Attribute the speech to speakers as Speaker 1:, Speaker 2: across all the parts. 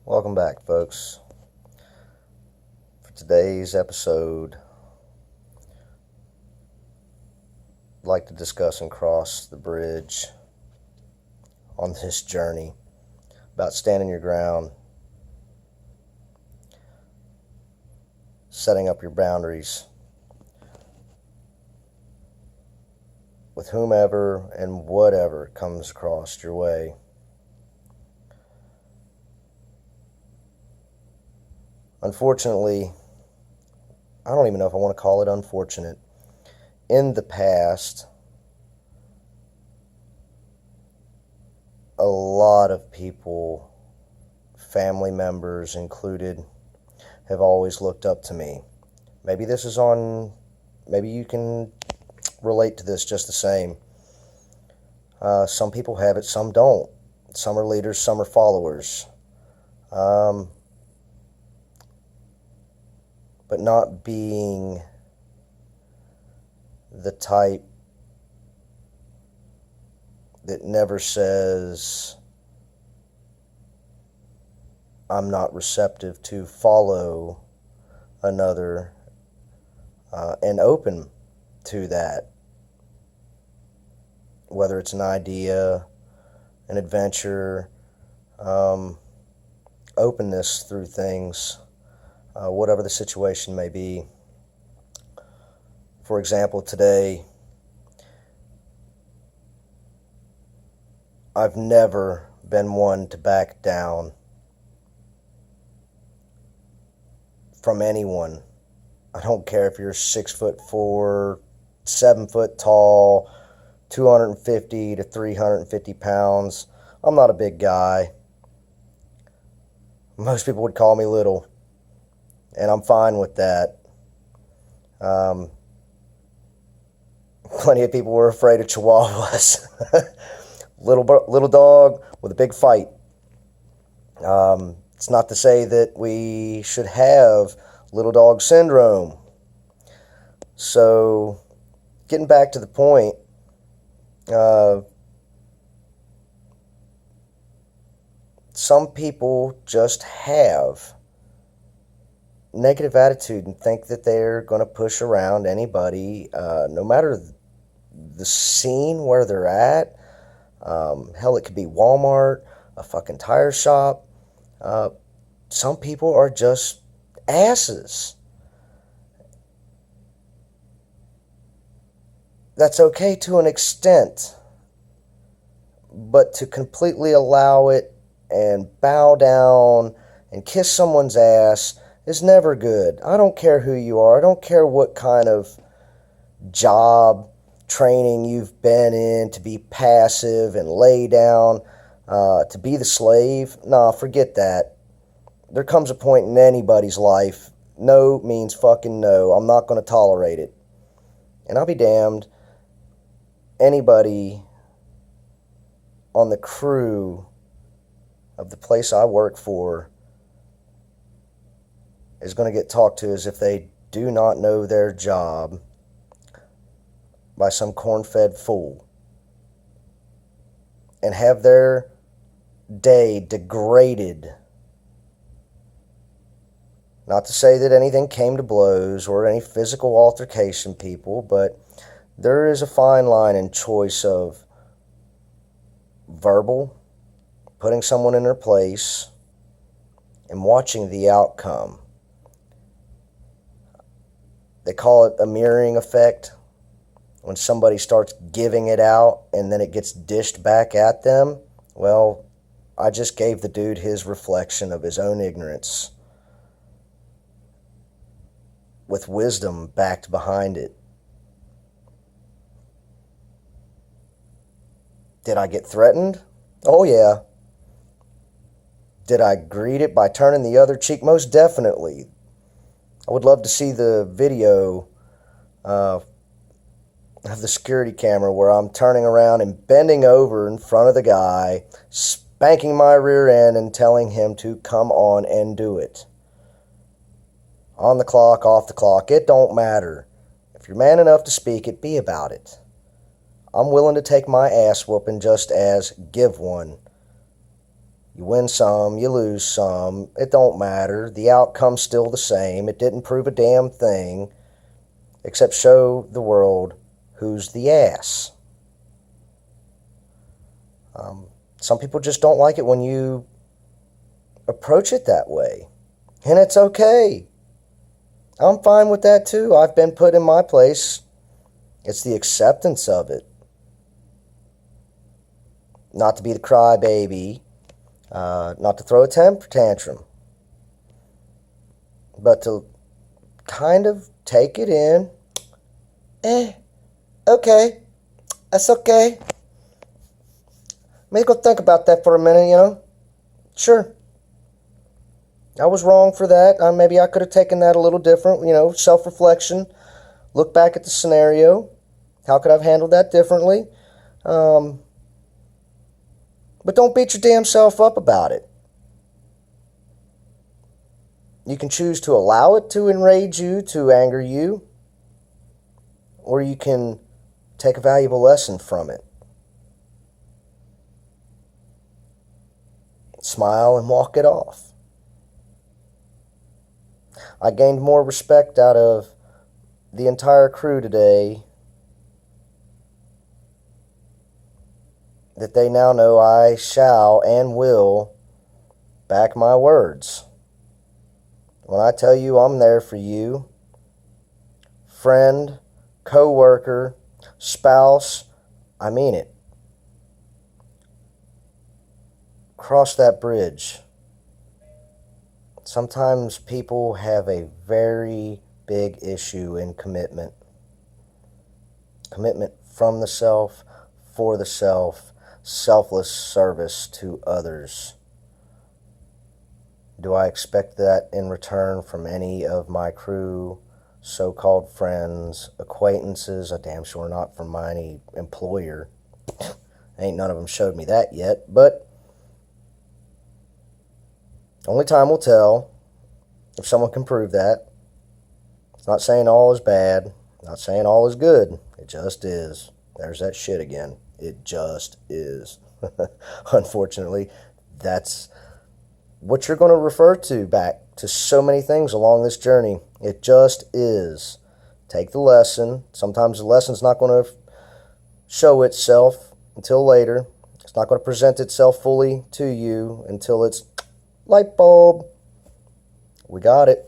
Speaker 1: Welcome back, folks. For today's episode, I'd like to discuss and cross the bridge on this journey about standing your ground, setting up your boundaries with whomever and whatever comes across your way. Unfortunately, I don't even know if I want to call it unfortunate. In the past, a lot of people, family members included, have always looked up to me. Maybe you can relate to this just the same. Some people have it, some don't. Some are leaders, some are followers. But not being the type that never says, I'm not receptive to follow another, and open to that. Whether it's an idea, an adventure, openness through things. Whatever the situation may be. For example, today, I've never been one to back down from anyone. I don't care if you're 6'4", 7 foot tall, 250 to 350 pounds. I'm not a big guy. Most people would call me little. And I'm fine with that. Plenty of people were afraid of Chihuahuas. Little dog with a big fight. It's not to say that we should have little dog syndrome. So, getting back to the point, some people just have negative attitude and think that they're going to push around anybody, no matter the scene where they're at. Hell, it could be Walmart, a fucking tire shop. Some people are just asses. That's okay to an extent, but to completely allow it and bow down and kiss someone's ass is never good. I don't care who you are. I don't care what kind of job training you've been in to be passive and lay down, to be the slave. Nah, forget that. There comes a point in anybody's life, no means fucking no. I'm not going to tolerate it. And I'll be damned, anybody on the crew of the place I work for is going to get talked to as if they do not know their job by some corn-fed fool and have their day degraded. Not to say that anything came to blows or any physical altercation, people, but there is a fine line in choice of verbal, putting someone in their place, and watching the outcome. They call it a mirroring effect. When somebody starts giving it out and then it gets dished back at them, well, I just gave the dude his reflection of his own ignorance with wisdom backed behind it. Did I get threatened? Oh yeah. Did I greet it by turning the other cheek? Most definitely. I would love to see the video of the security camera where I'm turning around and bending over in front of the guy, spanking my rear end and telling him to come on and do it. On the clock, off the clock, it don't matter. If you're man enough to speak it, be about it. I'm willing to take my ass whooping just as give one. You win some, you lose some. It don't matter. The outcome's still the same. It didn't prove a damn thing except show the world who's the ass. Some people just don't like it when you approach it that way. And it's okay. I'm fine with that too. I've been put in my place. It's the acceptance of it. Not to be the crybaby, not to throw a temper tantrum, but to kind of take it in. Okay, that's okay. Maybe go think about that for a minute, Sure. I was wrong for that. Maybe I could have taken that a little different, self-reflection. Look back at the scenario. How could I have handled that differently? But don't beat your damn self up about it. You can choose to allow it to enrage you, to anger you, or you can take a valuable lesson from it. Smile and walk it off. I gained more respect out of the entire crew today that they now know I shall and will back my words. When I tell you I'm there for you, friend, co-worker, spouse, I mean it. Cross that bridge. Sometimes people have a very big issue in commitment. Commitment from the self, for the self, selfless service to others. Do I expect that in return from any of my crew, so-called friends, acquaintances? I damn sure not from my employer. Ain't none of them showed me that yet, but only time will tell if someone can prove that. It's not saying all is bad, not saying all is good. It just is. There's that shit again. It just is. Unfortunately, that's what you're going to refer to back to so many things along this journey. It just is. Take the lesson. Sometimes the lesson's not going to show itself until later. It's not going to present itself fully to you until it's light bulb. We got it.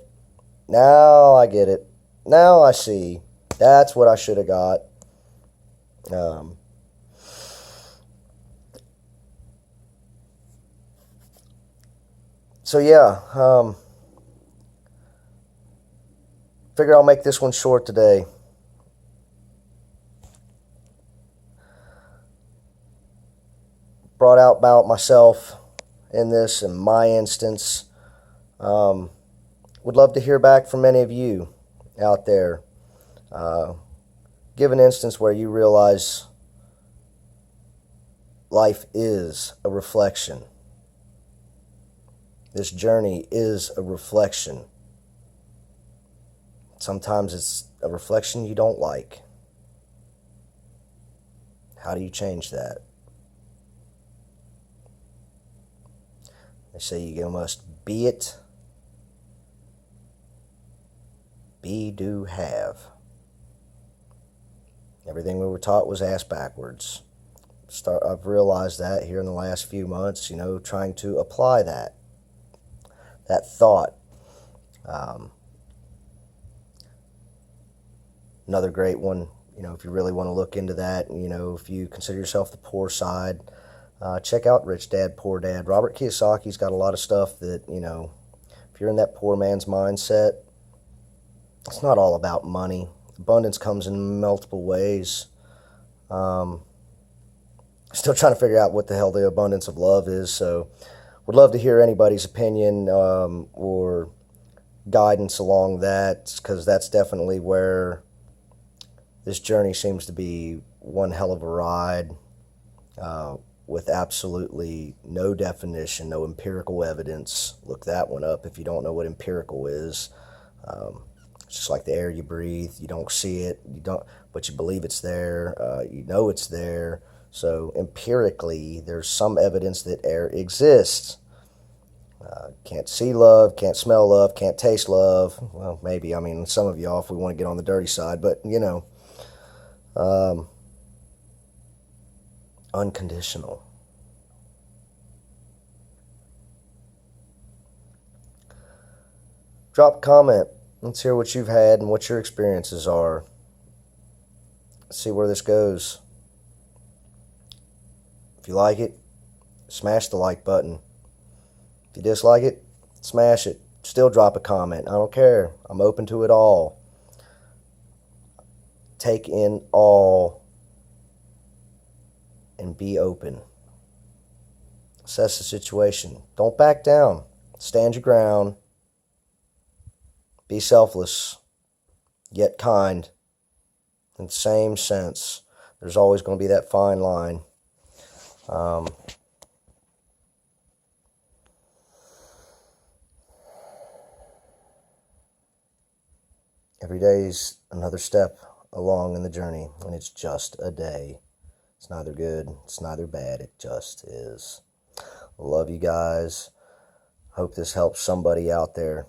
Speaker 1: Now I get it. Now I see. That's what I should have got. So yeah, figure I'll make this one short today. Brought out about myself in this, in my instance. Would love to hear back from any of you out there. Give an instance where you realize life is a reflection. This journey is a reflection. Sometimes it's a reflection you don't like. How do you change that? They say you must be it, be, do, have. Everything we were taught was ass backwards. I've realized that here in the last few months, trying to apply that thought. Another great one, if you really want to look into that, if you consider yourself the poor side, check out Rich Dad, Poor Dad. Robert Kiyosaki's got a lot of stuff that, if you're in that poor man's mindset, it's not all about money. Abundance comes in multiple ways. Still trying to figure out what the hell the abundance of love is, so would love to hear anybody's opinion or guidance along that, because that's definitely where this journey seems to be one hell of a ride with absolutely no definition, no empirical evidence. Look that one up if you don't know what empirical is. It's just like the air you breathe. You don't see it, but you believe it's there. You know it's there. So empirically, there's some evidence that air exists. Can't see love, can't smell love, can't taste love. Well, maybe, I mean, some of y'all if we want to get on the dirty side, but unconditional. Drop a comment. Let's hear what you've had and what your experiences are. Let's see where this goes. If you like it, smash the like button. If you dislike it, smash it. Still drop a comment. I don't care. I'm open to it all. Take in all and be open. Assess the situation. Don't back down. Stand your ground. Be selfless, yet kind. In the same sense, there's always going to be that fine line. Every day's another step along in the journey, and it's just a day. It's neither good, it's neither bad, it just is. Love you guys. Hope this helps somebody out there.